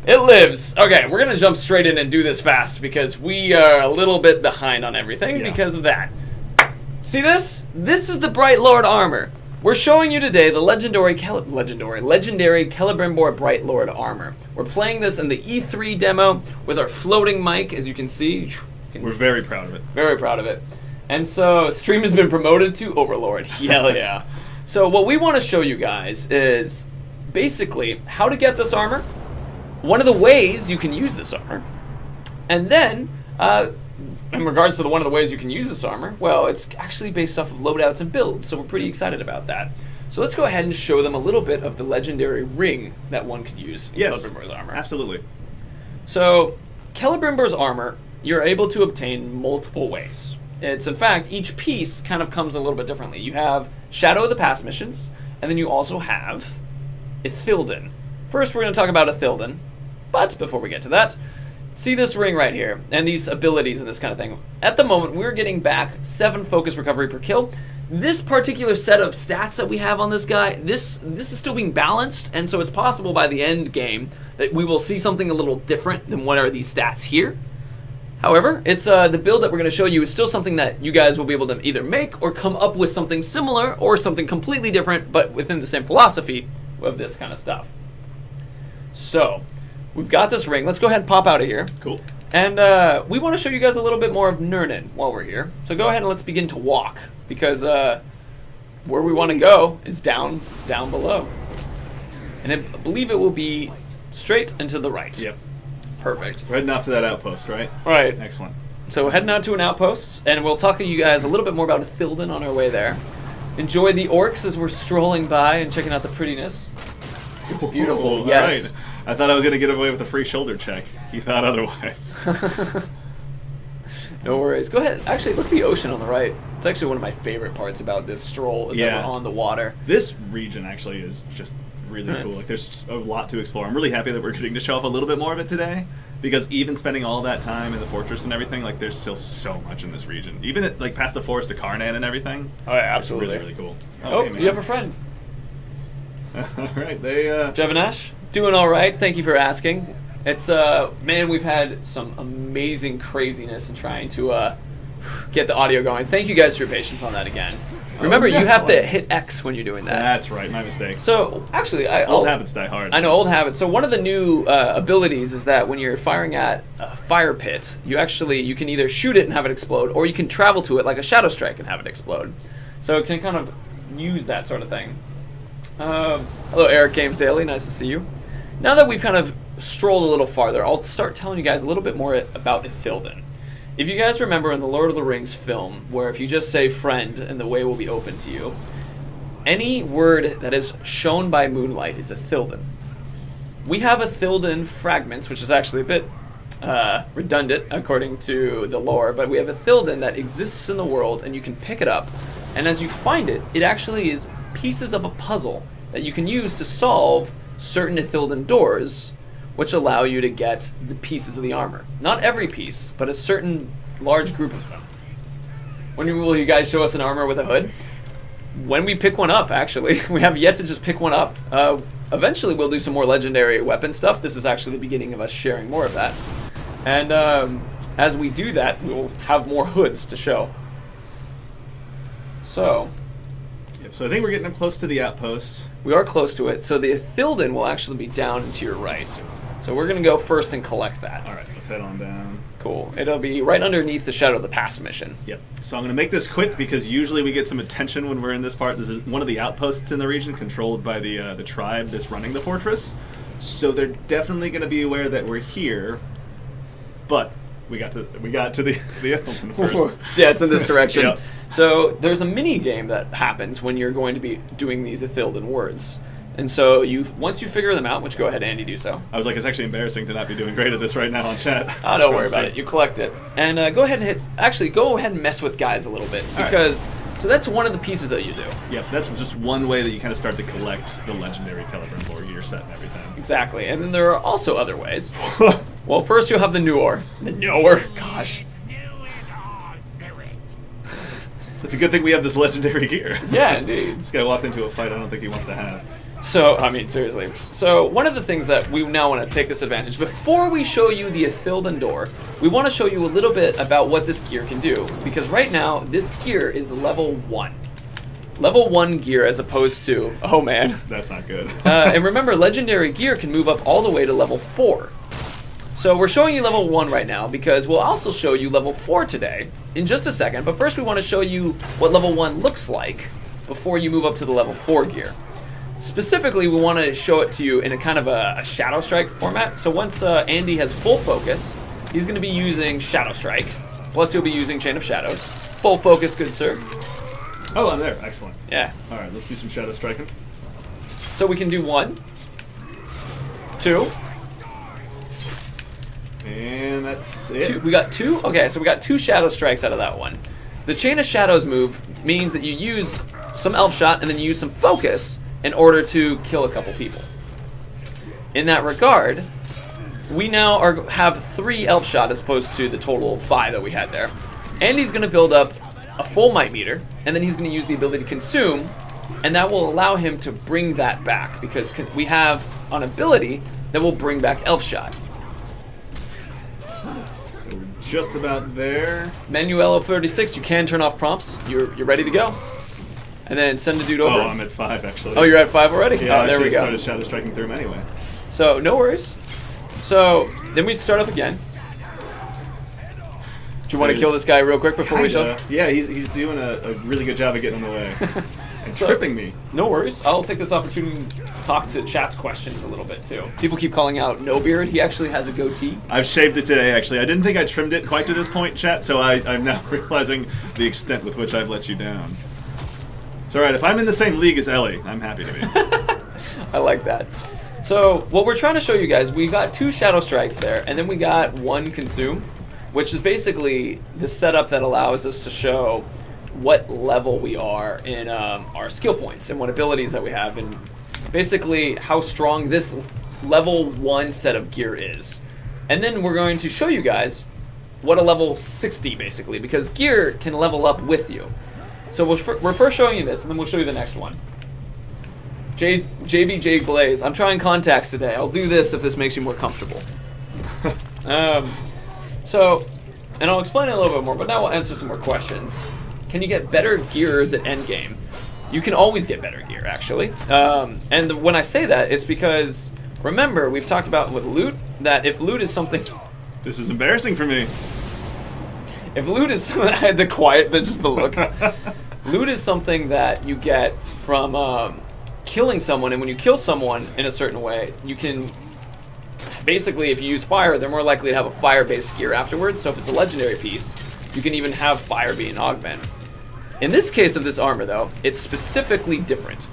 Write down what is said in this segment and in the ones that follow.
It lives. Okay, we're going to jump straight in and do this fast because we are a little bit behind on everything because of that. See this? This is the Bright Lord armor. We're showing you today the legendary Celebrimbor Bright Lord armor. We're playing this in the E3 demo with our floating mic, as you can see. We're very proud of it. Very proud of it. And so stream has been promoted to Overlord. Hell yeah. So what we want to show you guys is basically how to get this armor, one of the ways you can use this armor, and then in regards to one of the ways you can use this armor, well, it's actually based off of loadouts and builds, so we're pretty excited about that. So let's go ahead and show them a little bit of the legendary ring that one could use in Celebrimbor's armor. Absolutely. So Celebrimbor's armor, you're able to obtain multiple ways. It's, in fact, each piece kind of comes a little bit differently. You have Shadow of the Past missions, and then you also have Ithilden. First, we're going to talk about Ithilden, but before we get to that, see this ring right here, and these abilities and this kind of thing. At the moment, we're getting back 7 focus recovery per kill. This particular set of stats that we have on this guy, this is still being balanced, and so it's possible by the end game that we will see something a little different than what are these stats here. However, it's the build that we're going to show you is still something that you guys will be able to either make or come up with something similar or something completely different, but within the same philosophy of this kind of stuff. So we've got this ring. Let's go ahead and pop out of here. Cool. And we want to show you guys a little bit more of Nurnin while we're here. So go ahead and let's begin to walk, because where we want to go is down below. And I believe it will be straight and to the right. Yep. Perfect. We're heading off to that outpost, right? Right. Excellent. So we're heading out to an outpost, and we'll talk to you guys a little bit more about Ithilden on our way there. Enjoy the orcs as we're strolling by and checking out the prettiness. It's beautiful. Ooh, yes. Right. I thought I was going to get away with a free shoulder check. You thought otherwise. No worries. Go ahead. Actually, look at the ocean on the right. It's actually one of my favorite parts about this stroll is that we're on the water. This region actually is just really cool. Like, there's a lot to explore. I'm really happy that we're getting to show off a little bit more of it today, because even spending all that time in the fortress and everything, like, there's still so much in this region. Even at, like, past the forest of Karnan and everything. Oh, yeah, absolutely. It's really, really cool. Oh, hey, you have a friend. All right, they. Jevanash, doing all right. Thank you for asking. It's man, we've had some amazing craziness in trying to get the audio going. Thank you guys for your patience on that again. Remember, you have to hit X when you're doing that. That's right, my mistake. So, actually, old habits die hard. I know, old habits. So one of the new abilities is that when you're firing at a fire pit, you can either shoot it and have it explode, or you can travel to it like a shadow strike and have it explode. So it can kind of use that sort of thing. Hello, Eric Games Daily. Nice to see you. Now that we've kind of strolled a little farther, I'll start telling you guys a little bit more about Ithilden. If you guys remember in the Lord of the Rings film, where if you just say friend and the way will be open to you, any word that is shown by moonlight is Ithilden. We have Ithilden fragments, which is actually a bit redundant according to the lore, but we have Ithilden that exists in the world, and you can pick it up, and as you find it, it actually is pieces of a puzzle that you can use to solve certain Ithilden doors, which allow you to get the pieces of the armor. Not every piece, but a certain large group of them. When will you guys show us an armor with a hood? When we pick one up, actually. We have yet to just pick one up. Eventually we'll do some more legendary weapon stuff. This is actually the beginning of us sharing more of that. And as we do that, we'll have more hoods to show. So I think we're getting up close to the outpost. We are close to it. So the Ithilden will actually be down to your right. So we're going to go first and collect that. All right, let's head on down. Cool. It'll be right underneath the Shadow of the Past mission. Yep. So I'm going to make this quick because usually we get some attention when we're in this part. This is one of the outposts in the region controlled by the tribe that's running the fortress. So they're definitely going to be aware that we're here. But we got to the Ithilden first. Yeah, it's in this direction. Yep. So there's a mini game that happens when you're going to be doing these Ithilden words. And so once you figure them out, which go ahead, Andy, do so. I was like, it's actually embarrassing to not be doing great at this right now on chat. Oh, don't worry about it. You collect it. And go ahead and mess with guys a little bit. Because, so that's one of the pieces that you do. Yep, that's just one way that you kind of start to collect the legendary Celebrimbor gear set and everything. Exactly. And then there are also other ways. Well, first you'll have the Noor. The Noor, gosh. The It's a good thing we have this legendary gear. Yeah, indeed. This guy walked into a fight I don't think he wants to have. So, I mean, seriously. So, one of the things that we now want to take this advantage, before we show you the Celebrimbor, we want to show you a little bit about what this gear can do. Because right now, this gear is level 1. Level 1 gear as opposed to, oh man. That's not good. And remember, legendary gear can move up all the way to level 4. So we're showing you level 1 right now because we'll also show you level 4 today in just a second. But first we want to show you what level 1 looks like before you move up to the level 4 gear. Specifically, we want to show it to you in a kind of a Shadow Strike format. So once Andy has full focus, he's going to be using Shadow Strike. Plus he'll be using Chain of Shadows. Full focus, good sir. Oh, I'm there. Excellent. Yeah. All right, let's do some Shadow Striking. So we can do 1, 2. And that's it. We got 2? Okay, so we got 2 Shadow Strikes out of that one. The Chain of Shadows move means that you use some Elf Shot and then you use some Focus in order to kill a couple people. In that regard, we now have 3 Elf Shot as opposed to the total of 5 that we had there. Andy's going to build up a full Might Meter, and then he's going to use the ability to Consume, and that will allow him to bring that back, because we have an ability that will bring back Elf Shot. So we're just about there. Manuelo 36, you can turn off prompts. You're ready to go. And then send the dude over. Oh, I'm at 5 actually. Oh, you're at 5 already? Yeah, oh, there we go. Started Shadow Striking through him anyway. So, no worries. So, then we start up again. Do you want to kill this guy real quick before we show? Yeah, he's doing a really good job of getting in the way. And tripping me. No worries. I'll take this opportunity to talk to chat's questions a little bit, too. People keep calling out No Beard. He actually has a goatee. I've shaved it today, actually. I didn't think I trimmed it quite to this point, chat, so I'm now realizing the extent with which I've let you down. It's alright, if I'm in the same league as Ellie, I'm happy to be. I like that. So, what we're trying to show you guys, we got 2 Shadow Strikes there, and then we got 1 Consume, which is basically the setup that allows us to show what level we are in our skill points and what abilities that we have, and basically how strong this level 1 set of gear is. And then we're going to show you guys what a level 60 basically, because gear can level up with you. So we're first showing you this, and then we'll show you the next one. JBJ Blaze, I'm trying contacts today. I'll do this if this makes you more comfortable. So, and I'll explain it a little bit more, but now we'll answer some more questions. Can you get better gears at endgame? You can always get better gear, actually. And when I say that, it's because, remember, we've talked about with loot, that if loot is something... This is embarrassing for me. If loot is the quiet, just the look. Loot is something that you get from killing someone, and when you kill someone in a certain way, you can basically, if you use fire, they're more likely to have a fire-based gear afterwards. So if it's a legendary piece, you can even have fire be an augment. In this case of this armor, though, it's specifically different.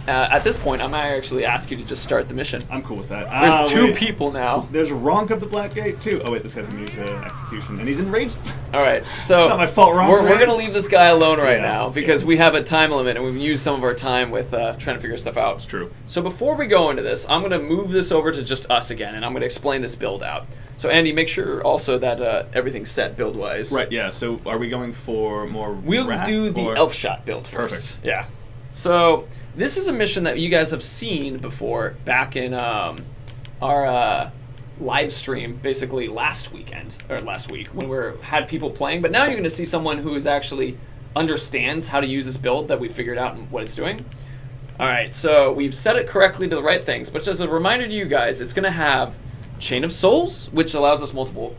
At this point, I might actually ask you to just start the mission. I'm cool with that. There's 2 people now. There's Ronk of the Black Gate, too. Oh, wait, this guy's new to execution, and he's enraged. All right, so it's not my fault, Ronk. We're going to leave this guy alone right now because yeah. we have a time limit, and we've used some of our time with trying to figure stuff out. It's true. So before we go into this, I'm going to move this over to just us again, and I'm going to explain this build out. So Andy, make sure also that everything's set build-wise. Right, yeah. So are we going for more We'll do the Elf Shot build first. Perfect. Yeah. So this is a mission that you guys have seen before back in our live stream, basically last week when we had people playing. But now you're going to see someone who is actually understands how to use this build that we figured out and what it's doing. All right, so we've set it correctly to the right things. But just as a reminder to you guys, it's going to have Chain of Souls, which allows us multiple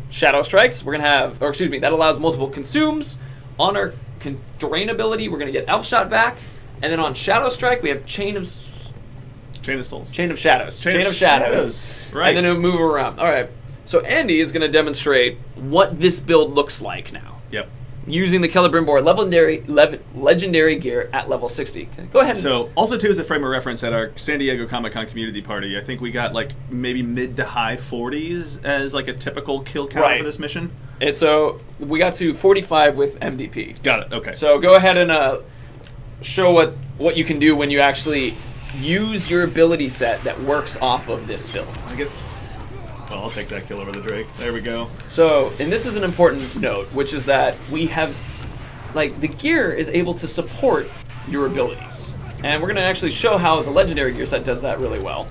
Shadow Strikes. We're going to have, or excuse me, that allows multiple Consumes. On our Drain ability, we're going to get Elf Shot back. And then on Shadow Strike, we have Chain of Souls. Chain of Shadows. Right. And then it'll move around. All right. So Andy is going to demonstrate what this build looks like now. Yep. Using the Celebrimbor legendary gear at level 60. Go ahead. So, also too, as a frame of reference, at our San Diego Comic-Con community party, I think we got like maybe mid to high 40s as like a typical kill count for this mission. And so we got to 45 with MDP. Got it. Okay. So go ahead and show what you can do when you actually use your ability set that works off of this build. Well, I'll take that kill over the Drake. There we go. So, and this is an important note, which is that we have like the gear is able to support your abilities. And we're going to actually show how the legendary gear set does that really well.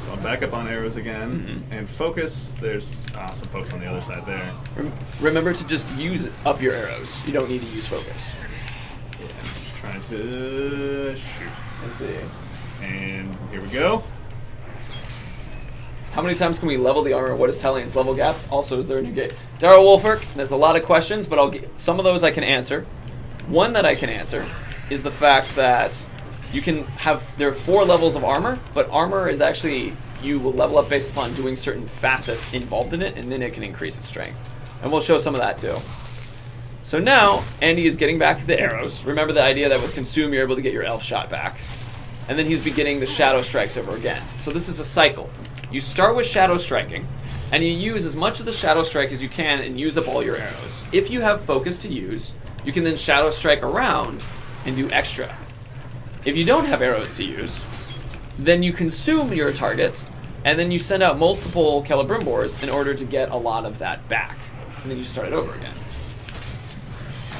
So I'm back up on arrows again. And focus, there's some folks on the other side there. Remember to just use up your arrows. You don't need to use focus. Yeah, I'm just trying to shoot. Let's see. And here we go. How many times can we level the armor? What is Talian's level gap? Also, is there a new gate? Daryl Wolfert, there's a lot of questions, but I'll get some of those I can answer. One that I can answer is the fact that you can have, there are 4 levels of armor, but armor is actually, you will level up based upon doing certain facets involved in it, and then it can increase its strength. And we'll show some of that too. So now, Andy is getting back to the arrows. Remember the idea that with Consume, you're able to get your elf shot back. And then he's beginning the shadow strikes over again. So this is a cycle. You start with shadow striking, and you use as much of the shadow strike as you can and use up all your arrows. If you have focus to use, you can then shadow strike around and do extra. If you don't have arrows to use, then you consume your target, and then you send out multiple Celebrimbors in order to get a lot of that back. And then you start it over again.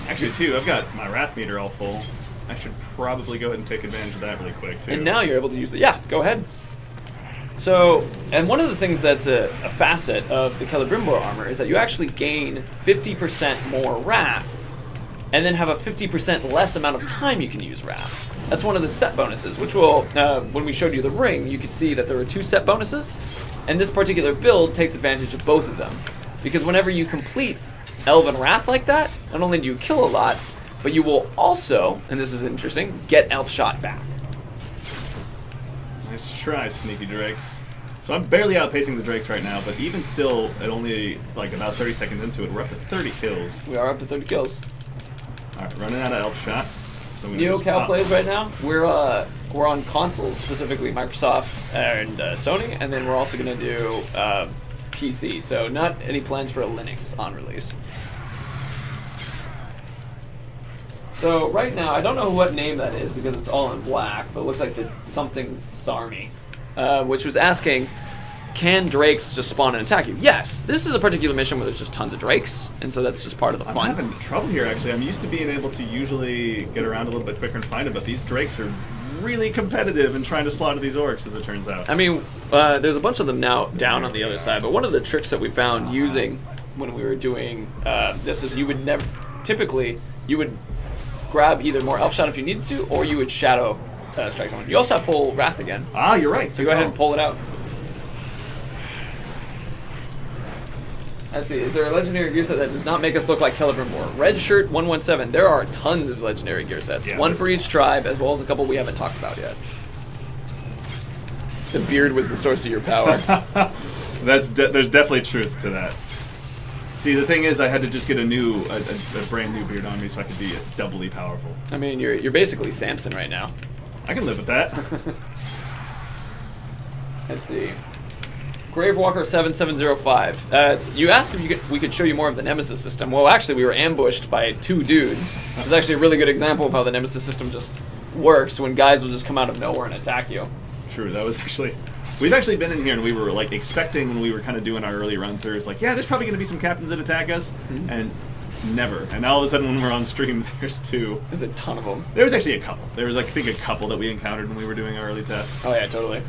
Actually, too, I've got my wrath meter all full. I should probably go ahead and take advantage of that really quick, too. And now you're able to use it. Yeah, go ahead. So, and one of the things that's a facet of the Celebrimbor armor is that you actually gain 50% more wrath, and then have a 50% less amount of time you can use wrath. That's one of the set bonuses, which will, when we showed you the ring, you could see that there were 2 set bonuses, and this particular build takes advantage of both of them. Because whenever you complete Elven Wrath like that, not only do you kill a lot, but you will also, and this is interesting, get Elf Shot back. Nice try, sneaky drakes. So I'm barely outpacing the drakes right now, but even still, at only like about 30 seconds into it, we're up to 30 kills. We are up to 30 kills. Alright, running out of elf shot. So NeoCal plays right now. We're on consoles, specifically Microsoft and Sony, and then we're also going to do PC. So not any plans for a Linux on release. So right now, I don't know what name that is because it's all in black, but it looks like the something Sarmy, which was asking, can drakes just spawn and attack you? Yes, this is a particular mission where there's just tons of drakes, and so that's just part of the fun. I'm having trouble here, actually. I'm used to being able to usually get around a little bit quicker and find them, but these drakes are really competitive in trying to slaughter these orcs, as it turns out. I mean, there's a bunch of them now down on the other side, but one of the tricks that we found using when we were doing this is you would never, typically, you would grab either more elf shot if you needed to, or you would shadow strike someone. You also have full wrath again. Ah, you're right. So go ahead and pull it out. Let's see, is there a legendary gear set that does not make us look like Celebrimbor? Red Shirt 117. There are tons of legendary gear sets. Yeah, one for each tribe, as well as a couple we haven't talked about yet. The beard was the source of your power. There's definitely truth to that. See, the thing is, I had to just get a brand new beard on me so I could be doubly powerful. I mean, you're basically Samson right now. I can live with that. Let's see. Gravewalker 7705. You asked if we could show you more of the Nemesis system. Well, actually, we were ambushed by 2 dudes, which is actually a really good example of how the Nemesis system just works when guys will just come out of nowhere and attack you. True, that was actually... We've actually been in here and we were like expecting when we were kind of doing our early run-throughs, like, yeah, there's probably going to be some captains that attack us, and never. And now all of a sudden when we're on stream, there's 2. There's a ton of them. There was actually a couple. There was, like, I think, a couple that we encountered when we were doing our early tests. Oh yeah, totally.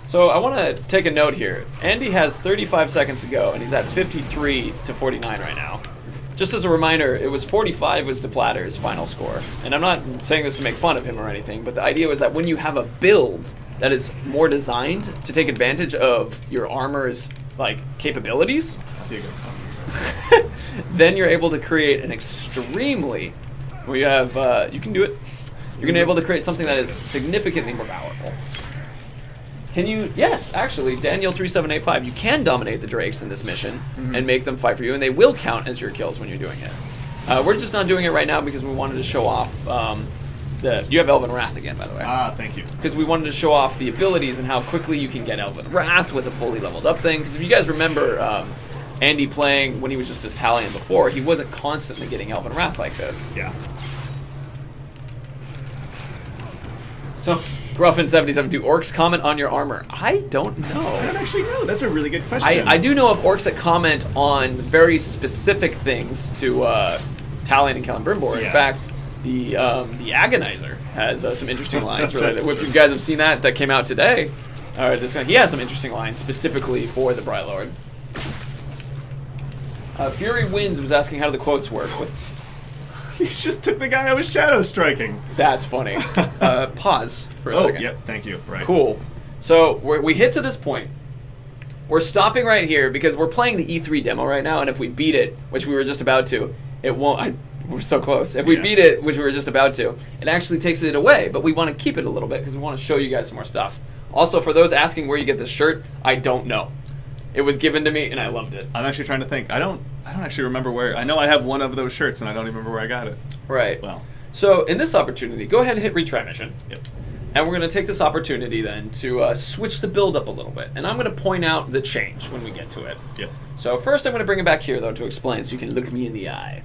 So I want to take a note here. Andy has 35 seconds to go, and he's at 53 to 49 right now. Just as a reminder, it was 45 was DePlatter's final score. And I'm not saying this to make fun of him or anything, but the idea was that when you have a build that is more designed to take advantage of your armor's like capabilities, then you're able to create an extremely, we have, you can do it, you're going to be able to create something that is significantly more powerful. Can you, yes, actually, Daniel3785, you can dominate the drakes in this mission and make them fight for you, and they will count as your kills when you're doing it. We're just not doing it right now because we wanted to show off you have Elven Wrath again, by the way. Ah, thank you. Because we wanted to show off the abilities and how quickly you can get Elven Wrath with a fully leveled up thing. Because if you guys remember Andy playing when he was just as Talion before, he wasn't constantly getting Elven Wrath like this. Yeah. So, Gruffin77, do orcs comment on your armor? I don't know. I don't actually know. That's a really good question. I do know of orcs that comment on very specific things to Talion and Celebrimbor. In Yeah. fact, the Agonizer has some interesting lines related. If you guys have seen that came out today, he has some interesting lines specifically for the Bright Lord. Fury Winds was asking how do the quotes work with. He just took the guy I was shadow striking. That's funny. Pause for a second. Oh, yep, thank you. Right. Cool. So we hit to this point. We're stopping right here because we're playing the E3 demo right now, and if we beat it, which we were just about to, it won't. We're so close. If we beat it, which we were just about to, it actually takes it away. But we want to keep it a little bit because we want to show you guys some more stuff. Also, for those asking where you get this shirt, I don't know. It was given to me, and I loved it. I'm actually trying to think. I don't actually remember where. I know I have one of those shirts, and I don't even remember where I got it. Right. Well. So in this opportunity, go ahead and hit retry mission. Yep. And we're going to take this opportunity then to switch the build up a little bit. And I'm going to point out the change when we get to it. Yep. So first I'm going to bring it back here, though, to explain so you can look me in the eye.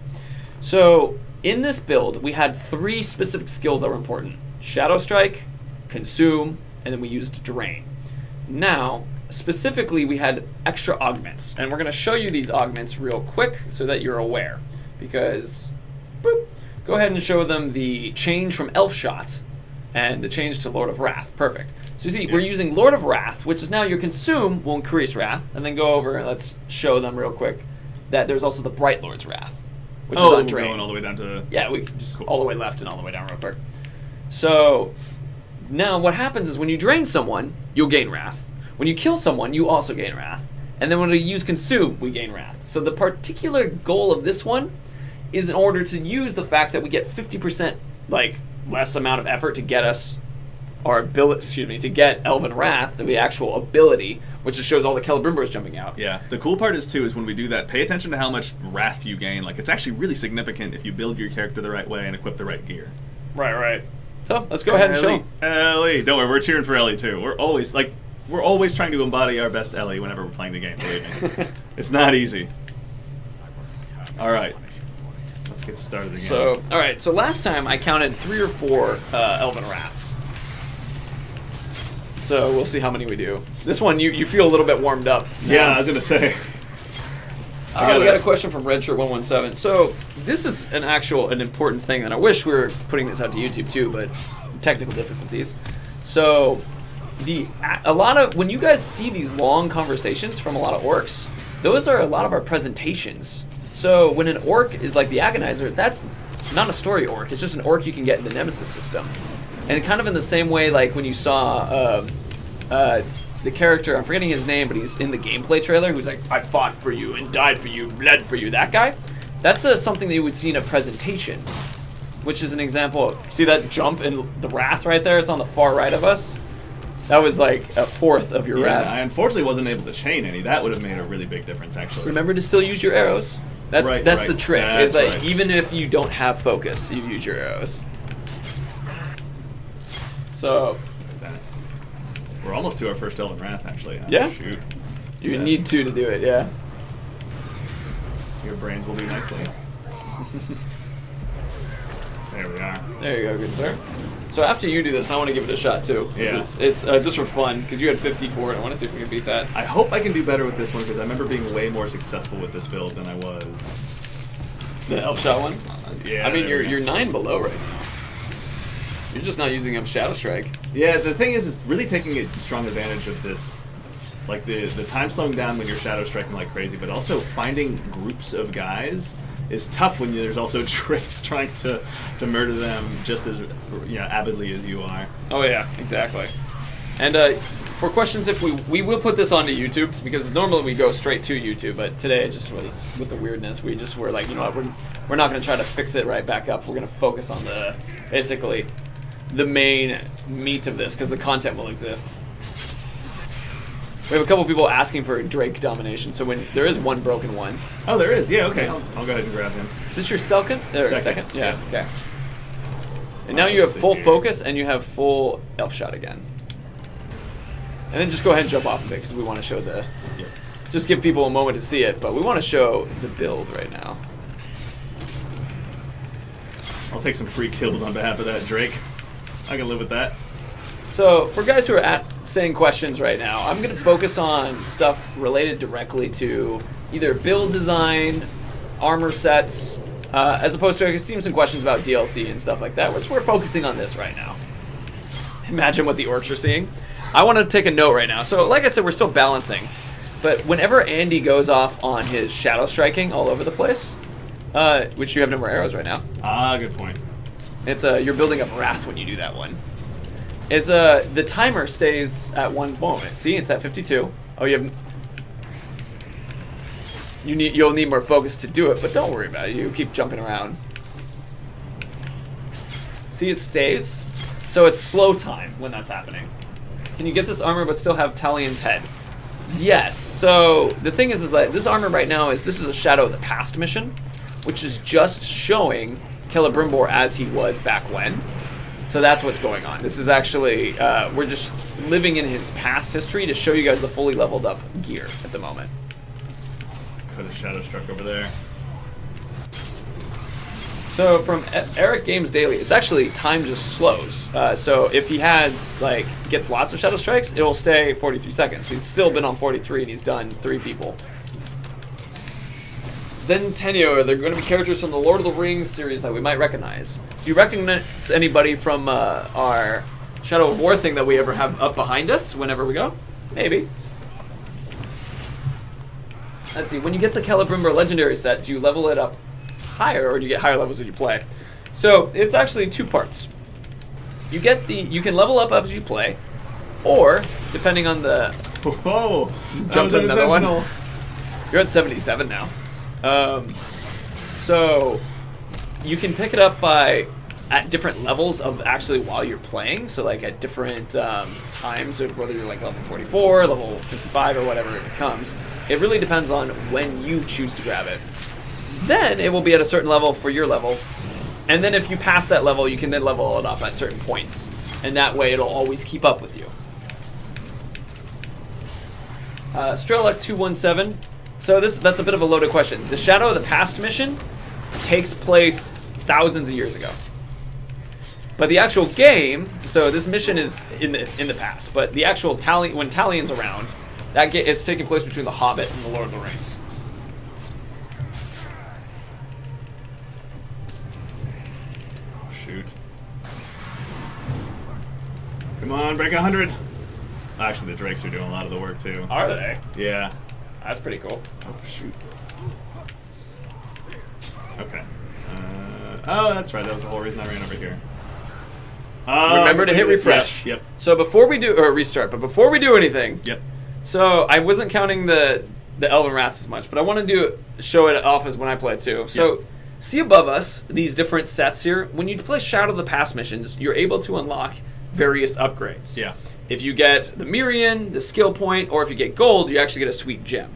So in this build, we had 3 specific skills that were important. Shadow Strike, Consume, and then we used Drain. Now, specifically, we had extra augments. And we're going to show you these augments real quick so that you're aware. Because, boop, go ahead and show them the change from Elf Shot and the change to Lord of Wrath. Perfect. So you see, we're using Lord of Wrath, which is now your Consume will increase Wrath. And then go over and let's show them real quick that there's also the Bright Lord's Wrath, which is on Drain. Going all the way down to... Yeah, we can just go all the way left and all the way down real quick. So now what happens is when you drain someone, you'll gain Wrath. When you kill someone, you also gain Wrath. And then when we use Consume, we gain Wrath. So the particular goal of this one is in order to use the fact that we get 50% less amount of effort to get us our ability, to get Elven Wrath, the actual ability, which just shows all the Celebrimbors jumping out. Yeah. The cool part is when we do that, pay attention to how much Wrath you gain. It's actually really significant if you build your character the right way and equip the right gear. Right. So let's go ahead and show. Ellie, don't worry, we're cheering for Ellie too. We're always trying to embody our best Ellie whenever we're playing the game. Believe me, it's not easy. All right. Let's get started again. So last time I counted 3 or 4 Elven Wraths. So we'll see how many we do. This one, you feel a little bit warmed up. Yeah, I was gonna say. We got a question from Redshirt117. So this is an important thing, and I wish we were putting this out to YouTube too, but technical difficulties. So when you guys see these long conversations from a lot of orcs, those are a lot of our presentations. So when an orc is like the Agonizer, that's not a story orc. It's just an orc you can get in the Nemesis system. And kind of in the same way, like when you saw the character, I'm forgetting his name, but he's in the gameplay trailer, who's like, I fought for you and died for you, bled for you, that guy. That's something that you would see in a presentation, which is an example. See that jump in the Wrath right there? It's on the far right of us. That was like a fourth of your Wrath. I unfortunately wasn't able to chain any. That would have made a really big difference, actually. Remember to still use your arrows. That's the trick. That's right. Even if you don't have focus, you use your arrows. So we're almost to our first Elven Wrath, actually. Yeah? Shoot. You need to do it, yeah. Your brains will do nicely. There we are. There you go, good sir. So after you do this, I want to give it a shot too. Yeah. It's just for fun, because you had 54, and I want to see if we can beat that. I hope I can do better with this one, because I remember being way more successful with this build than I was. The Elf Shot one? Yeah. I mean, you're 9 below right now. You're just not using a Shadow Strike. Yeah, the thing is really taking a strong advantage of this, like the time slowing down when you're Shadow Striking like crazy, but also finding groups of guys is tough when there's also Drakes trying to murder them just as avidly as you are. Oh yeah, exactly. And for questions, if we will put this onto YouTube, because normally we go straight to YouTube, but today it just was with the weirdness. We just were like, you know what, we're not going to try to fix it right back up. We're going to focus on basically the main meat of this, because the content will exist. We have a couple people asking for Drake domination, so when there is one broken one. Oh, there is. Yeah, okay. I'll go ahead and grab him. Is this your second? Second? Yeah, okay. And now you have full focus, and you have full Elf Shot again. And then just go ahead and jump off of it, because we want to show just give people a moment to see it, but we want to show the build right now. I'll take some free kills on behalf of that Drake. I can live with that. So, for guys who are saying questions right now, I'm going to focus on stuff related directly to either build design, armor sets, As opposed to, I've seen some questions about DLC and stuff like that, which we're focusing on this right now. Imagine what the orcs are seeing. I want to take a note right now. So, like I said, we're still balancing. But whenever Andy goes off on his shadow striking all over the place, which you have no more arrows right now. Ah, good point. It's you're building up wrath when you do that one. Is the timer stays at one moment. See, it's at 52. Oh, you'll need more focus to do it, but don't worry about it. You keep jumping around. See, it stays. So it's slow time when that's happening. Can you get this armor but still have Talion's head? Yes. So the thing is that this armor right now this is a Shadow of the Past mission, which is just showing Celebrimbor as he was back when. So that's what's going on. This is actually, we're just living in his past history to show you guys the fully leveled up gear at the moment. Could have shadow struck over there. So from Eric Games Daily, it's actually time just slows. So if he gets lots of shadow strikes, it'll stay 43 seconds. He's still been on 43 and he's done 3 people. Zentenio, they're going to be characters from the Lord of the Rings series that we might recognize. Do you recognize anybody from our Shadow of War thing that we ever have up behind us whenever we go? Maybe. Let's see, when you get the Celebrimbor Legendary set, do you level it up higher or do you get higher levels as you play? So it's actually 2 parts. You can level up as you play, or depending on the... Whoa! Jump to another one. You're at 77 now. So you can pick it up at different levels of actually while you're playing. So like at different times, of whether you're like level 44, level 55, or whatever it becomes. It really depends on when you choose to grab it. Then it will be at a certain level for your level. And then if you pass that level, you can then level it up at certain points. And that way it'll always keep up with you. Strelok 217. So that's a bit of a loaded question. The Shadow of the Past mission takes place thousands of years ago. But the actual game, so this mission is in the past, but the actual when Talion's around, it's taking place between The Hobbit and The Lord of the Rings. Oh, shoot. Come on, break 100. Actually, the Drakes are doing a lot of the work, too. Are they? Yeah. That's pretty cool. Oh, shoot. Okay. Oh, that's right. That was the whole reason I ran over here. Remember to hit refresh. Yep. So before we do, or restart, but before we do anything. Yep. So I wasn't counting the Elven Rats as much, but I want to show it off as when I play too. So yep. See above us, these different sets here. When you play Shadow of the Past missions, you're able to unlock various upgrades. Yeah. If you get the Mirian, the skill point, or if you get gold, you actually get a sweet gem.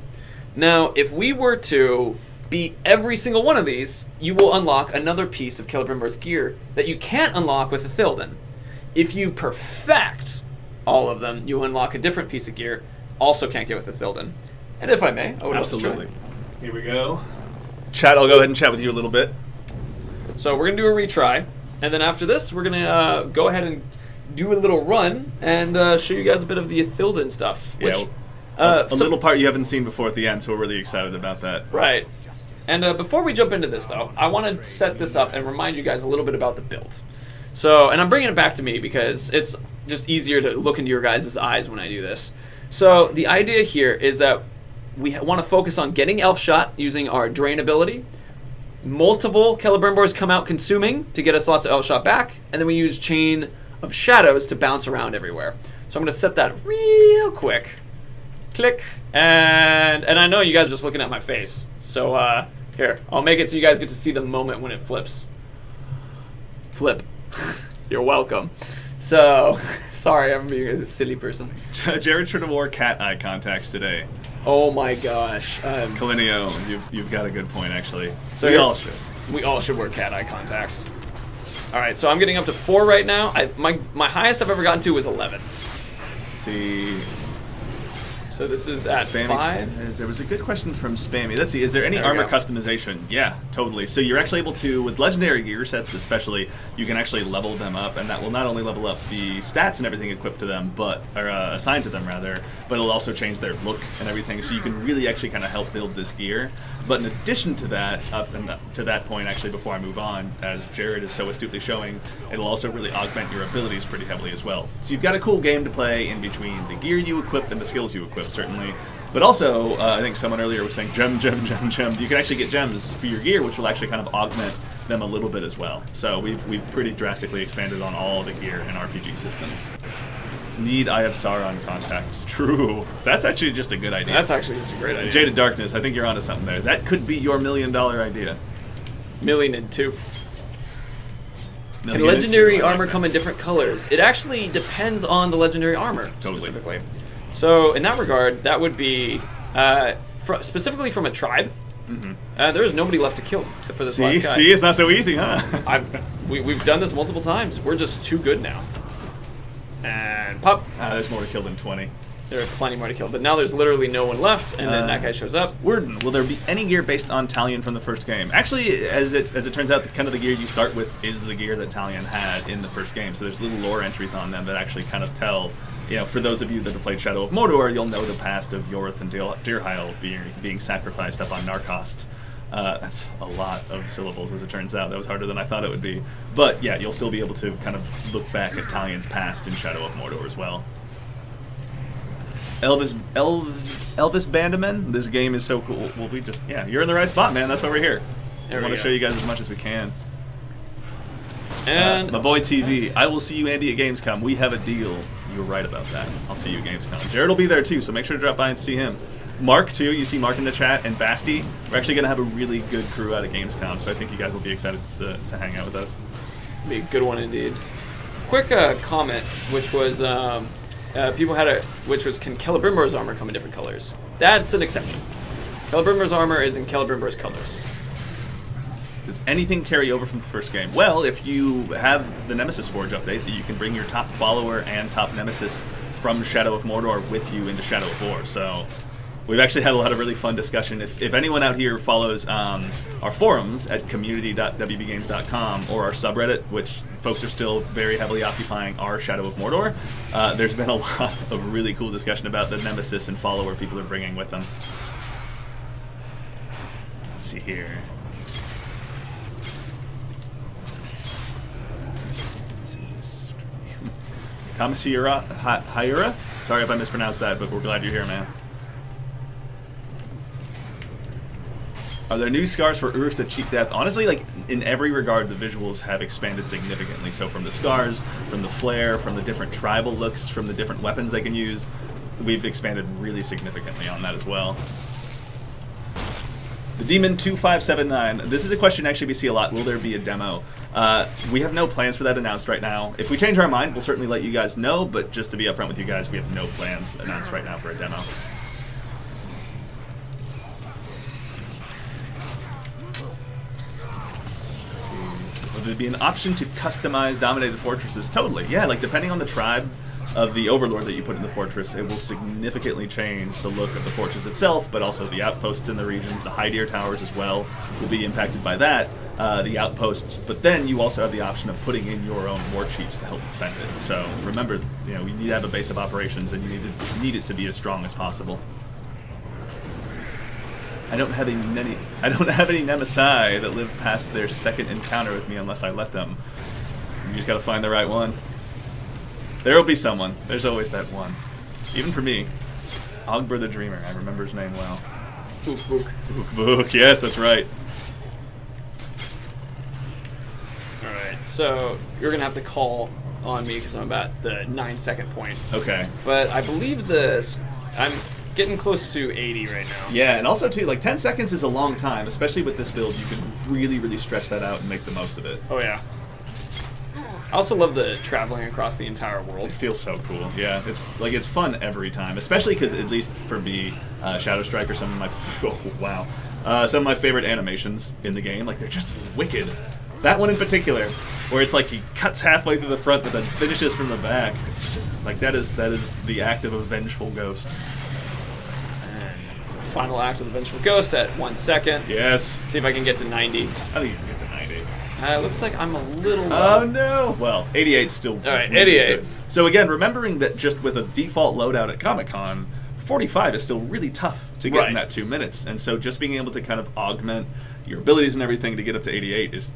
Now, if we were to beat every single one of these, you will unlock another piece of Celebrimbor's gear that you can't unlock with the Thilden. If you perfect all of them, you unlock a different piece of gear, also can't get with the Thilden. And if I may, I would absolutely. Here we go. Chat, I'll go ahead and chat with you a little bit. So we're going to do a retry, and then after this, we're going to go ahead and do a little run and show you guys a bit of the Thilden stuff. Which, a little part you haven't seen before at the end, so we're really excited about that. Right. And before we jump into this, though, I want to set this up and remind you guys a little bit about the build. So, and I'm bringing it back to me because it's just easier to look into your guys' eyes when I do this. So the idea here is that we want to focus on getting Elf Shot using our Drain ability. Multiple Celebrimbors come out consuming to get us lots of Elf Shot back, and then we use Chain of Shadows to bounce around everywhere. So I'm going to set that real quick. Click, and I know you guys are just looking at my face. So here, I'll make it so you guys get to see the moment when it flips. Flip. You're welcome. So, sorry, I'm being a silly person. Jared should have wore cat eye contacts today. Oh my gosh. Kalinio, you've got a good point, actually. So we all should. We all should wear cat eye contacts. All right, so I'm getting up to 4 right now. My highest I've ever gotten to was 11. Let's see. So this is at Spammy 5. says, there was a good question from Spammy. Let's see, is there any There we armor go. customization? Yeah, totally. So you're actually able to, with legendary gear sets especially, you can actually level them up, and that will not only level up the stats and everything equipped to them, but or assigned to them rather, but it'll also change their look and everything. So you can really actually kind of help build this gear. But in addition to that, up to that point, actually, before I move on, as Jared is so astutely showing, it'll also really augment your abilities pretty heavily as well. So you've got a cool game to play in between the gear you equip and the skills you equip, certainly. But also, I think someone earlier was saying gem. You can actually get gems for your gear, which will actually kind of augment them a little bit as well. So we've pretty drastically expanded on all the gear in RPG systems. Need I have Sauron contacts? True. That's actually just a good idea. That's actually just a great idea. Jaded Darkness, I think you're onto something there. That could be your $1 million idea. 1,000,002. Can Million legendary and two, I like armor that. come in different colors? It actually depends on the legendary armor, Totally. specifically. So in that regard, that would be specifically from a tribe. There is nobody left to kill except for this last guy. See, it's not so easy, huh? We've done this multiple times. We're just too good now. And pop. There's more to kill than 20. There are plenty more to kill, but now there's literally no one left, and then that guy shows up. Worden, will there be any gear based on Talion from the first game? Actually, as it turns out, kind of the gear you start with is the gear that Talion had in the first game. So there's little lore entries on them that actually kind of tell, you know, for those of you that have played Shadow of Mordor, you'll know the past of Yorith and Dirheil being sacrificed up on Narcost. That's a lot of syllables, as it turns out. That was harder than I thought it would be. But yeah, you'll still be able to kind of look back at Talion's past in Shadow of Mordor as well. Elvis Bandaman, this game is so cool. Well, you're in the right spot, man. That's why we're here. There We we want to go. show you guys as much as we can. And My boy TV, I will see you, Andy, at Gamescom. We have a deal. You were right about that. I'll see you at Gamescom. Jared will be there too, so make sure to drop by and see him. Mark too. You see Mark in the chat, and Basti. We're actually going to have a really good crew out at Gamescom, so I think you guys will be excited to hang out with us. be a good one indeed. Quick comment, which was people had which was, can Celebrimbor's armor come in different colors? That's an exception. Celebrimbor's armor is in Celebrimbor's colors. Does anything carry over from the first game? Well, if you have the Nemesis Forge update, you can bring your top follower and top Nemesis from Shadow of Mordor with you into Shadow of War. So we've actually had a lot of really fun discussion. If anyone out here follows our forums at community.wbgames.com or our subreddit, which folks are still very heavily occupying our Shadow of Mordor, there's been a lot of really cool discussion about the Nemesis and follower people are bringing with them. Let's see here. Thomas Hayura? Sorry if I mispronounced that, but we're glad you're here, man. Are there new scars for Urks that cheat death? Honestly, like, in every regard, the visuals have expanded significantly. So from the scars, from the flare, from the different tribal looks, from the different weapons they can use, we've expanded really significantly on that as well. The Demon 2579. This is a question actually we see a lot. Will there be a demo? We have no plans for that announced right now. If we change our mind, we'll certainly let you guys know, but just to be upfront with you guys, we have no plans announced right now for a demo. Let's see. Will there be an option to customize dominated fortresses? Totally, yeah, like depending on the tribe of the overlord that you put in the fortress, it will significantly change the look of the fortress itself, but also the outposts in the regions, the high deer towers as well will be impacted by that, the outposts, but then you also have the option of putting in your own war chiefs to help defend it. So remember, you know, you need to have a base of operations and you need it to be as strong as possible. I don't have any Nemesi that live past their second encounter with me unless I let them. You just gotta find the right one. There will be someone. There's always that one. Even for me. Ogbur the Dreamer. I remember his name well. Book, book. Book. Yes, that's right. Alright, so you're going to have to call on me because I'm about the 9-second point. Okay. But I believe I'm getting close to 80 right now. Yeah, and also too, like 10 seconds is a long time, especially with this build. You can really, really stretch that out and make the most of it. Oh, yeah. I also love the traveling across the entire world. It feels so cool. Yeah, it's fun every time, especially because at least for me, Shadow Strike are some of my some of my favorite animations in the game. Like they're just wicked. That one in particular, where it's like he cuts halfway through the front but then finishes from the back. It's just like that is the act of a vengeful ghost. final act of the Vengeful Ghost at 1 second. Yes. See if I can get to 90. I think you can get to 90. It looks like I'm a little low. Oh no! Well, 88 still. All right, 88. Good. So again, remembering that just with a default loadout at Comic-Con, 45 is still really tough to get in that 2 minutes, and so just being able to kind of augment your abilities and everything to get up to 88 is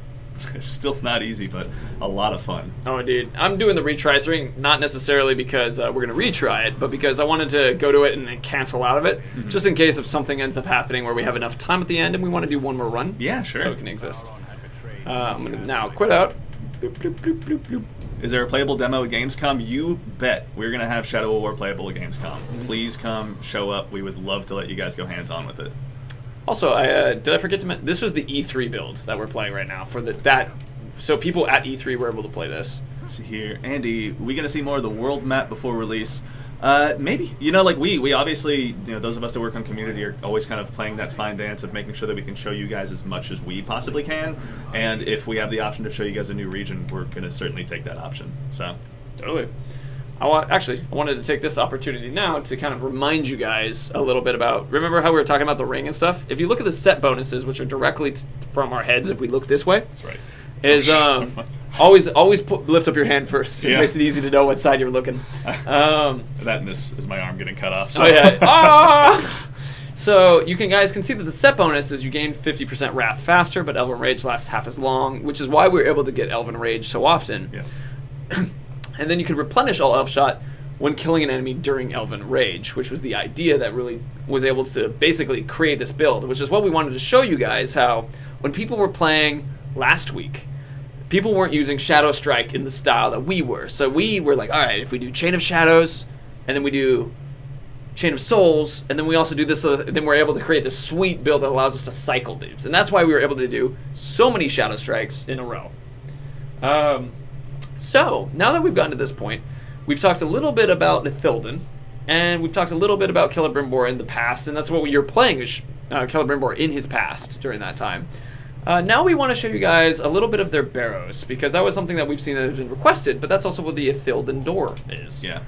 still not easy, but a lot of fun. Oh, indeed. I'm doing the retry thing, not necessarily because we're going to retry it, but because I wanted to go to it and then cancel out of it, just in case if something ends up happening where we have enough time at the end and we want to do one more run. Yeah, sure. So it can exist. I'm going to now quit out. Bloop, bloop, bloop, bloop, bloop. Is there a playable demo at Gamescom? You bet. We're going to have Shadow of War playable at Gamescom. Please come, show up. We would love to let you guys go hands-on with it. Also, did I forget to mention, this was the E3 build that we're playing right now. So people at E3 were able to play this. Let's see here. Andy, we going to see more of the world map before release? Maybe. Like we obviously, those of us that work on community are always kind of playing that fine dance of making sure that we can show you guys as much as we possibly can. And if we have the option to show you guys a new region, we're going to certainly take that option. So totally. I wanted to take this opportunity now to kind of remind you guys a little bit about, remember how we were talking about the ring and stuff? If you look at the set bonuses, which are directly from our heads if we look this way. That's right. Is always lift up your hand first. It makes it easy to know what side you're looking. That and this is my arm getting cut off. So. Oh yeah. So you guys can see that the set bonus is you gain 50% Wrath faster, but Elven Rage lasts half as long, which is why we're able to get Elven Rage so often. Yeah. And then you can replenish all Elf Shot when killing an enemy during Elven Rage, which was the idea that really was able to basically create this build, which is what we wanted to show you guys, how when people were playing last week, people weren't using Shadow Strike in the style that we were. So we were like, all right, if we do Chain of Shadows, and then we do Chain of Souls, and then we also do this, then we're able to create this sweet build that allows us to cycle these. And that's why we were able to do so many Shadow Strikes in a row. So, now that we've gotten to this point, we've talked a little bit about Nithilden, and we've talked a little bit about Celebrimbor in the past, and that's what you're playing is Celebrimbor in his past during that time. Now we want to show you guys a little bit of their barrows, because that was something that we've seen that has been requested, but that's also what the Nithilden door is. Yeah.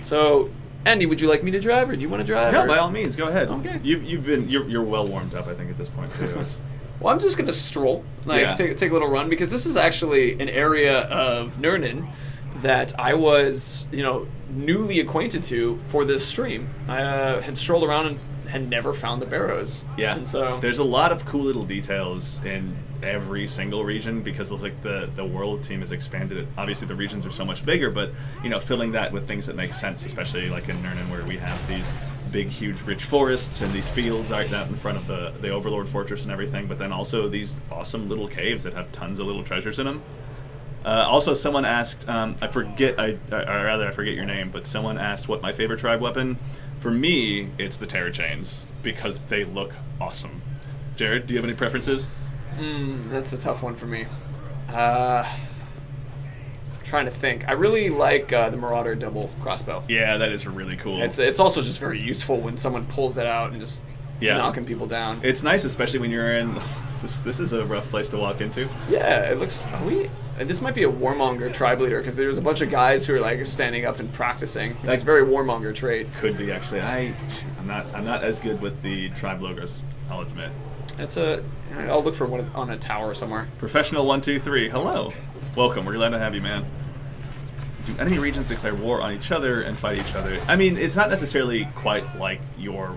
So, Andy, would you like me to drive, or do you want to drive? No, by all means, go ahead. Okay. You're well warmed up, I think, at this point too. Well, I'm just going to stroll, take a little run, because this is actually an area of Nurnen that I was, newly acquainted to for this stream. I had strolled around and had never found the barrows. Yeah, and so there's a lot of cool little details in every single region because it's like the world team has expanded it. Obviously, the regions are so much bigger, but filling that with things that make sense, especially like in Nurnen where we have these big, huge, rich forests and these fields out in front of the Overlord Fortress and everything, but then also these awesome little caves that have tons of little treasures in them. Also, someone asked, I forget your name, but someone asked what my favorite tribe weapon. For me, it's the Terror Chains because they look awesome. Jared, do you have any preferences? That's a tough one for me. Trying to think. I really like the Marauder double crossbow. Yeah, that is really cool. It's also just very useful when someone pulls it out and just knocking people down. It's nice, especially when you're in. This is a rough place to walk into. Yeah, it looks. This might be a Warmonger tribe leader because there's a bunch of guys who are like standing up and practicing. It's a very Warmonger trait. Could be actually. I'm not as good with the tribe logos. I'll admit. I'll look for one on a tower somewhere. Professional 123. Hello, welcome. We're glad to have you, man. Do enemy regions declare war on each other and fight each other? I mean, it's not necessarily quite like your,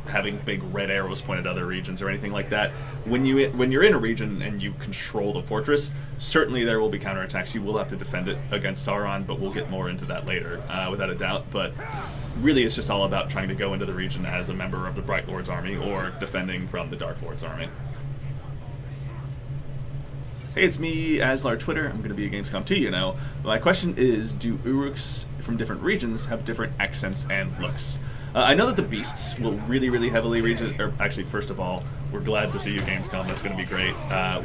having big red arrows pointed at other regions or anything like that. When you're in a region and you control the fortress, certainly there will be counterattacks. You will have to defend it against Sauron, but we'll get more into that later, without a doubt. But really, it's just all about trying to go into the region as a member of the Bright Lord's army or defending from the Dark Lord's army. Hey, it's me, Aslar Twitter. I'm going to be at Gamescom too, My question is, do Uruks from different regions have different accents and looks? I know that the beasts will really, really heavily actually, first of all, we're glad to see you, Gamescom. That's going to be great.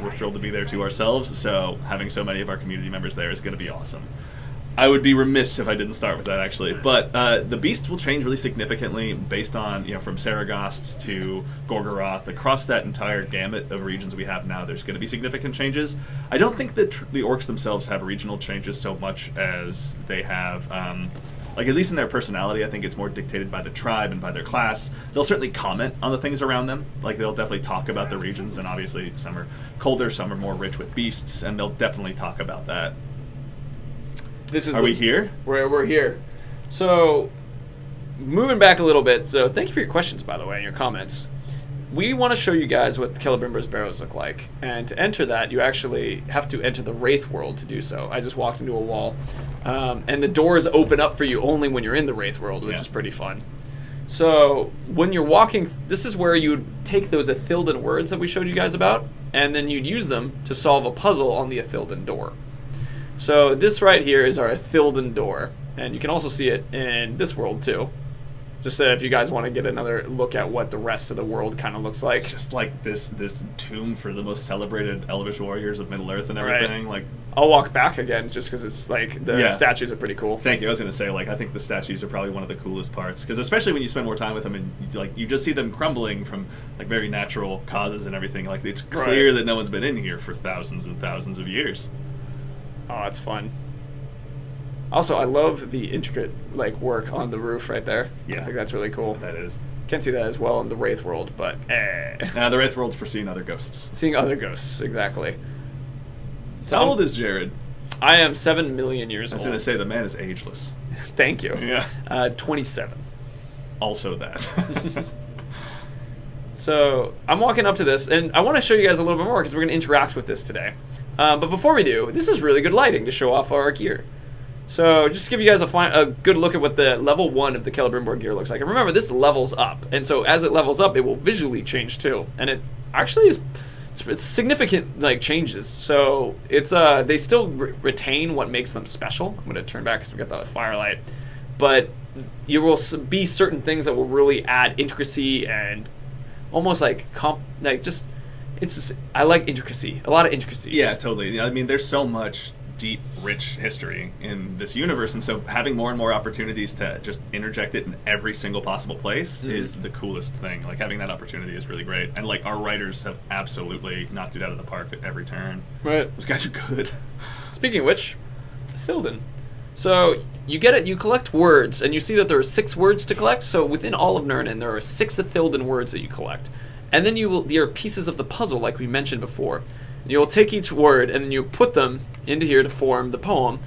We're thrilled to be there too ourselves, so having so many of our community members there is going to be awesome. I would be remiss if I didn't start with that, actually. But the beasts will change really significantly based on, from Saragost to Gorgoroth. Across that entire gamut of regions we have now, there's going to be significant changes. I don't think that the orcs themselves have regional changes so much as they have like, at least in their personality, I think it's more dictated by the tribe and by their class. They'll certainly comment on the things around them. Like, they'll definitely talk about the regions, and obviously some are colder, some are more rich with beasts, and they'll definitely talk about that. Are we here? We're here. So, moving back a little bit, so thank you for your questions, by the way, and your comments. We want to show you guys what Celebrimbor's barrows look like, and to enter that, you actually have to enter the Wraith world to do so. I just walked into a wall, and the doors open up for you only when you're in the Wraith world, which is pretty fun. So when you're walking, this is where you'd take those Ithildan words that we showed you guys about, and then you'd use them to solve a puzzle on the Ithildan door. So this right here is our Ithildan door, and you can also see it in this world too. Just if you guys want to get another look at what the rest of the world kind of looks like. Just like this tomb for the most celebrated Elvish warriors of Middle-earth and everything. Right. Like, I'll walk back again just because it's like the statues are pretty cool. Thank you. I was going to say, like, I think the statues are probably one of the coolest parts, because especially when you spend more time with them and you just see them crumbling from like very natural causes and everything. Like, it's clear that no one's been in here for thousands and thousands of years. Oh, that's fun. Also, I love the intricate like work on the roof right there. Yeah. I think that's really cool. That is. Can't see that as well in the Wraith world, but Nah, the Wraith world's for seeing other ghosts. Seeing other ghosts, exactly. So, how old is Jared? I am 7 million years old. I was going to say the man is ageless. Thank you. Yeah. 27. Also that. So I'm walking up to this, and I want to show you guys a little bit more because we're going to interact with this today. But before we do, this is really good lighting to show off our gear. So just to give you guys a good look at what the level 1 of the Celebrimbor gear looks like. And remember, this levels up. And so as it levels up, it will visually change too. And it actually is it's significant like changes. So it's they still retain what makes them special. I'm going to turn back because we got the firelight. But you will be certain things that will really add intricacy and almost like I like intricacy. A lot of intricacies. Yeah, totally. I mean, there's so much deep, rich history in this universe, and so having more and more opportunities to just interject it in every single possible place is the coolest thing. Like, having that opportunity is really great, and like our writers have absolutely knocked it out of the park at every turn. Right. Those guys are good. Speaking of which, Ithildan. So you get it. You collect words, and you see that there are 6 words to collect. So within all of Nurnen, there are 6 Ithildan words that you collect, and then there are pieces of the puzzle, like we mentioned before. You'll take each word and then you put them into here to form the poem,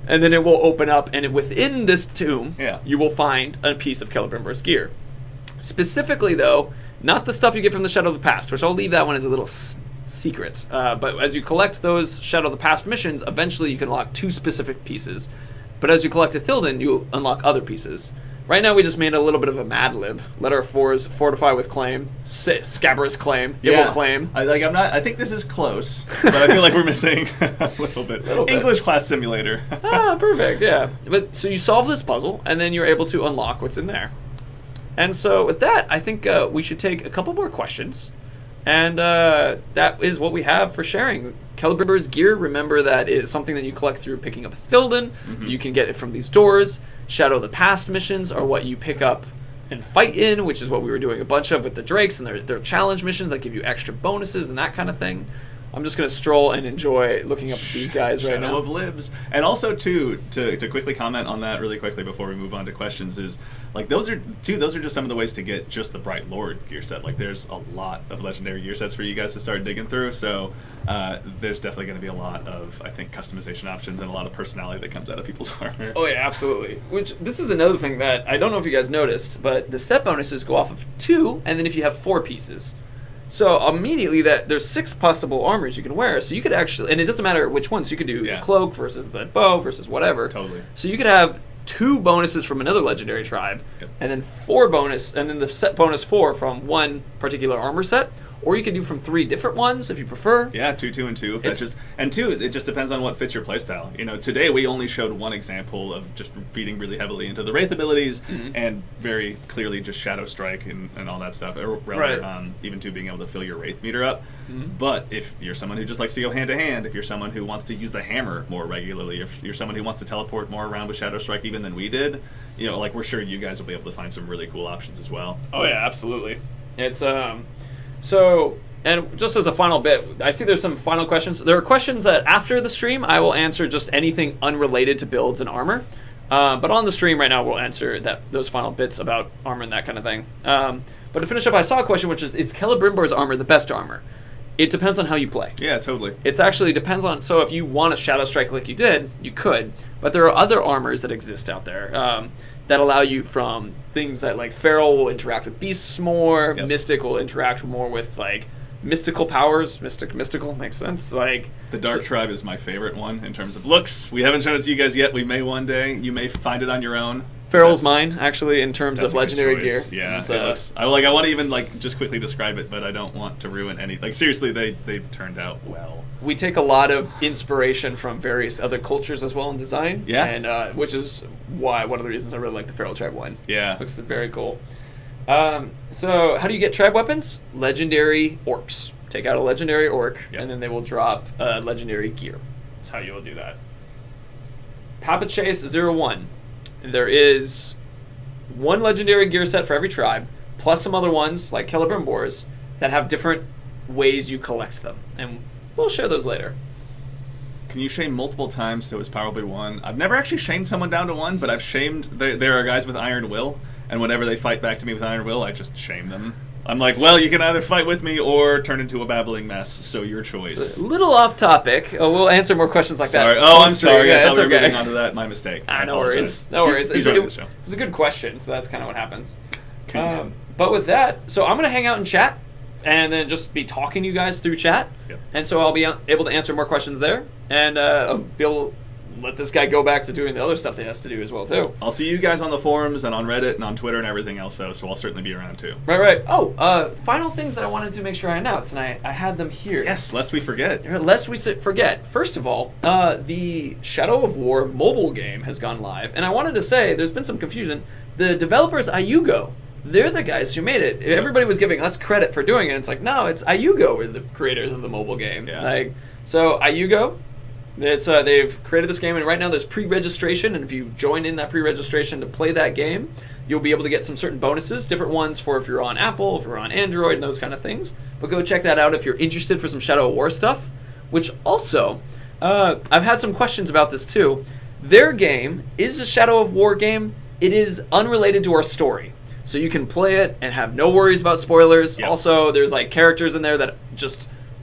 and then it will open up, and within this tomb, you will find a piece of Celebrimbor's gear. Specifically, though, not the stuff you get from the Shadow of the Past, which I'll leave that one as a little secret. But as you collect those Shadow of the Past missions, eventually you can unlock 2 specific pieces. But as you collect Ithildan, you unlock other pieces. Right now, we just made a little bit of a Mad Lib. Letter 4's Fortify with Claim, Scabrous Claim, It will Claim. I think this is close, but I feel like we're missing a little bit. English class simulator. Perfect, yeah. But so you solve this puzzle, and then you're able to unlock what's in there. And so with that, I think we should take a couple more questions. And that is what we have for sharing. Celebrimbor's gear, remember that is something that you collect through picking up Ithildan. You can get it from these doors. Shadow of the Past missions are what you pick up and fight in, which is what we were doing a bunch of with the Drakes, and their challenge missions that give you extra bonuses and that kind of thing. I'm just going to stroll and enjoy looking up at these guys right now. Shadow of Libs. And also, too, to quickly comment on that really quickly before we move on to questions, is like those are just some of the ways to get just the Bright Lord gear set. Like, there's a lot of legendary gear sets for you guys to start digging through, so there's definitely going to be a lot of, I think, customization options and a lot of personality that comes out of people's armor. Oh yeah, absolutely. Which, this is another thing that I don't know if you guys noticed, but the set bonuses go off of 2, and then if you have 4 pieces. So immediately there's 6 possible armors you can wear. So you could actually, and it doesn't matter which one. So you could do the cloak versus the bow versus whatever. Totally. So you could have 2 bonuses from another legendary tribe, and then 4 bonus, and then the set bonus 4 from one particular armor set. Or you can do from 3 different ones if you prefer. Yeah, 2, 2, and 2. If that's and 2, it just depends on what fits your playstyle. You know, today we only showed one example of just feeding really heavily into the Wraith abilities and very clearly just Shadow Strike and all that stuff. Or rather, even 2 being able to fill your Wraith meter up. But if you're someone who just likes to go hand to hand, if you're someone who wants to use the hammer more regularly, if you're someone who wants to teleport more around with Shadow Strike even than we did, you know, like, we're sure you guys will be able to find some really cool options as well. Oh yeah, absolutely. It's So, and just as a final bit, I see there's some final questions. There are questions that after the stream, I will answer just anything unrelated to builds and armor. But on the stream right now, we'll answer those final bits about armor and that kind of thing. But to finish up, I saw a question, which is Celebrimbor's armor the best armor? It depends on how you play. Yeah, totally. It actually depends on... So if you want a Shadow Strike like you did, you could. But there are other armors that exist out there that allow you from things that, like, Feral will interact with beasts more. Yep. Mystic will interact more with, like, mystical powers. Mystical makes sense. Like the Dark Tribe is my favorite one in terms of looks. We haven't shown it to you guys yet. We may one day. You may find it on your own. Feral's mine, actually, in terms of legendary gear. Yeah, it looks. I want to even just quickly describe it, but I don't want to ruin any. Like seriously, they turned out well. We take a lot of inspiration from various other cultures as well in design. Yeah, and which is why one of the reasons I really like the Feral Tribe one. Yeah, looks very cool. So how do you get tribe weapons? Legendary orcs. Take out a legendary orc, and then they will drop legendary gear. That's how you will do that. Papa Chase 01. There is one legendary gear set for every tribe, plus some other ones, like Celebrimbor's, that have different ways you collect them. And we'll share those later. Can you shame multiple times so it's probably one? I've never actually shamed someone down to one, but I've shamed... There are guys with Iron Will, and whenever they fight back to me with Iron Will, I just shame them. I'm like, well, you can either fight with me or turn into a babbling mess, so your choice. It's a little off topic. We'll answer more questions like that. Oh, I'm sorry. I thought we were moving on to that. My mistake. No worries. No worries. It was a good question, so that's kind of what happens. But with that, so I'm going to hang out in chat and then just be talking to you guys through chat. Yep. And so I'll be able to answer more questions there. And I'll be able to let this guy go back to doing the other stuff that he has to do as well, too. I'll see you guys on the forums and on Reddit and on Twitter and everything else, though, so I'll certainly be around, too. Right. Oh, final things that I wanted to make sure I announced, and I had them here. Yes, lest we forget. First of all, the Shadow of War mobile game has gone live, and I wanted to say, there's been some confusion. The developers, Ayugo, they're the guys who made it. Everybody was giving us credit for doing it. It's like, no, it's Ayugo are the creators of the mobile game. Yeah. So Ayugo... they've created this game, and right now there's pre-registration, and if you join in that pre-registration to play that game, you'll be able to get some certain bonuses, different ones for if you're on Apple, if you're on Android, and those kind of things. But go check that out if you're interested for some Shadow of War stuff, which also, I've had some questions about this too. Their game is a Shadow of War game. It is unrelated to our story. So you can play it and have no worries about spoilers. Yep. Also, there's like characters in there that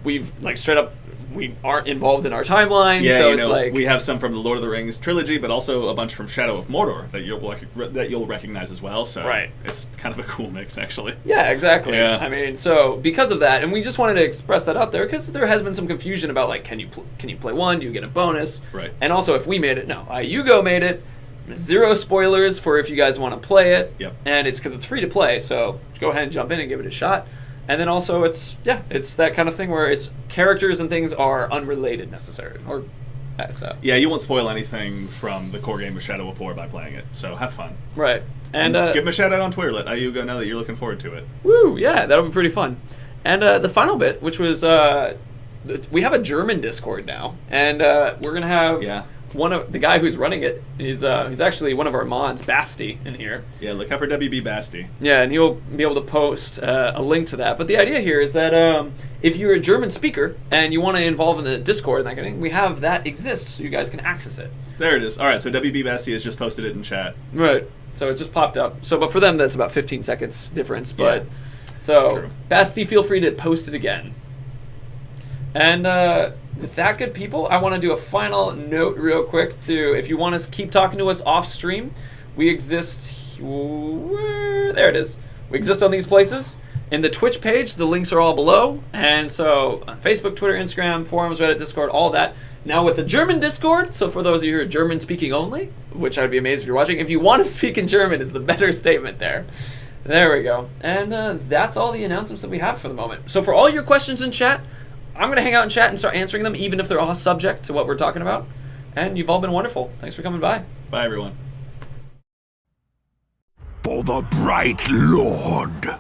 we've like straight up, we aren't involved in our timeline, so it's like... we have some from the Lord of the Rings trilogy, but also a bunch from Shadow of Mordor that you'll recognize as well, so it's kind of a cool mix, actually. Yeah, exactly. Yeah. I mean, so because of that, and we just wanted to express that out there, because there has been some confusion about, like, can you play one, do you get a bonus? Right. And also, if we made it, no, Ayugo made it, 0 spoilers for if you guys want to play it, and it's because it's free to play, so go ahead and jump in and give it a shot. And then also it's that kind of thing where it's characters and things are unrelated necessarily. Yeah, you won't spoil anything from the core game of Shadow of War by playing it, so have fun. Right. And give him a shout out on Twitter. Let Ayugo know that you're looking forward to it. Woo, yeah, that'll be pretty fun. And the final bit, which was we have a German Discord now, and we're going to have one of the guy who's running it. He's actually one of our mods, Basti, in here. Yeah, look out for WB Basti. Yeah, and he'll be able to post a link to that. But the idea here is that if you're a German speaker and you want to involve in the Discord and that kind of thing, we have that exists so you guys can access it. There it is. All right, so WB Basti has just posted it in chat. Right. So it just popped up. So, but for them, that's about 15 seconds difference. But so true. Basti, feel free to post it again. And with that, good people, I want to do a final note real quick to, if you want to keep talking to us off stream, we exist, there it is. We exist on these places. In the Twitch page, the links are all below. And so on Facebook, Twitter, Instagram, forums, Reddit, Discord, all that. Now with the German Discord, so for those of you who are German speaking only, which I'd be amazed if you're watching, if you want to speak in German is the better statement there. There we go. And that's all the announcements that we have for the moment. So for all your questions in chat, I'm going to hang out in chat and start answering them, even if they're off subject to what we're talking about. And you've all been wonderful. Thanks for coming by. Bye, everyone. For the Bright Lord.